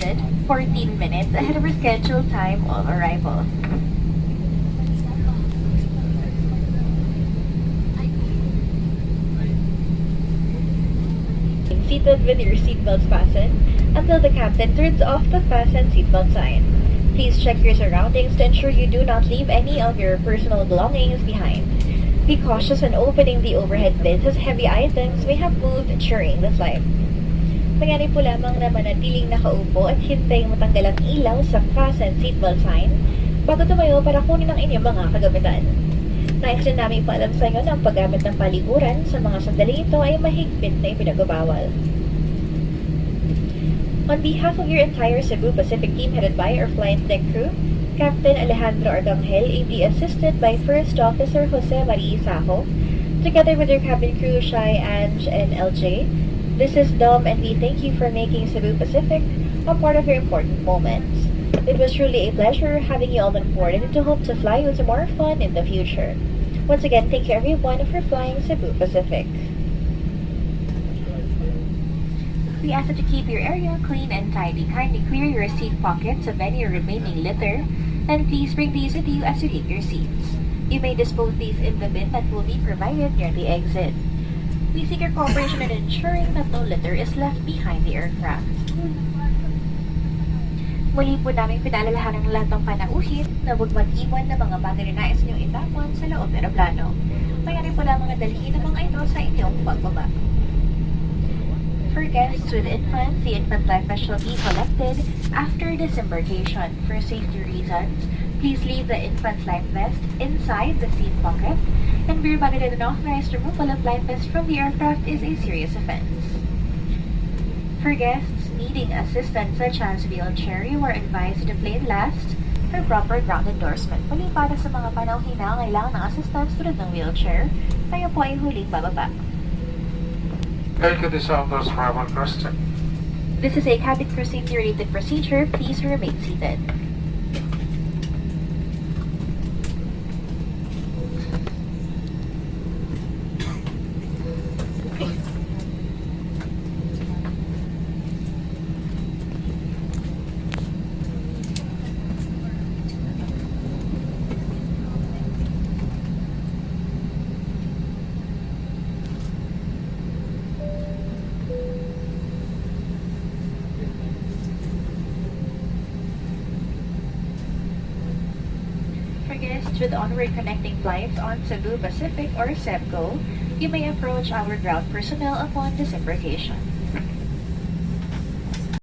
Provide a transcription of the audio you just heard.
exit 14 minutes ahead of our scheduled time of arrival. Seated with your seatbelts fastened until the captain turns off the fasten seatbelt sign. Please check your surroundings to ensure you do not leave any of your personal belongings behind. Be cautious when opening the overhead bins as heavy items may have moved during the flight. Magyari po lamang na manatiling nakaupo at hintay matanggal ang ilaw sa fasten seatbelt sign bago tumayo para kunin ang inyong mga kagamitan. Nais din namin paalam sa inyo na ang paggamit ng paliguran sa mga sandaling ito ay mahigpit na ipinagbabawal. On behalf of your entire Cebu Pacific team headed by our flight deck crew, Captain Alejandro Argangel, ably assisted by First Officer Jose Marie Sajo, together with your cabin crew Shai, Ange, and LJ, this is Dom and we thank you for making Cebu Pacific a part of your important moments. It was truly a pleasure having you all on board and to hope to fly you to more fun in the future. Once again, thank you everyone for flying Cebu Pacific. We ask that you keep your area clean and tidy. Kindly clear your seat pockets of any remaining litter, and please bring these with you as you leave your seats. You may dispose these in the bin that will be provided near the exit. We seek your cooperation in ensuring that no litter is left behind the aircraft. Muli po namin pinaalalahan ng lahat ng panauhin na huwag mag-iwan ng mga bagay na nais niyong itapon sa loob ng aeroplano. Mayroon po lamang dalhin ang mga ito sa inyong pagbaba. For guests with infants, the infant life vest shall be collected after disembarkation. For safety reasons, please leave the infant's life vest inside the seat pocket, and beer banded and unauthorized removal of life vest from the aircraft is a serious offense. For guests needing assistance such as wheelchair, you are advised to plane last for proper ground endorsement. Muli para sa mga panauhin na kailangan ng assistance tulad ng wheelchair, kayo po ay huling bababa. Thank you, this offers travel question. This is a cabin crew safety related procedure. Please remain seated. Guests with onward connecting flights on Cebu Pacific or CEBGO, you may approach our ground personnel upon disembarkation.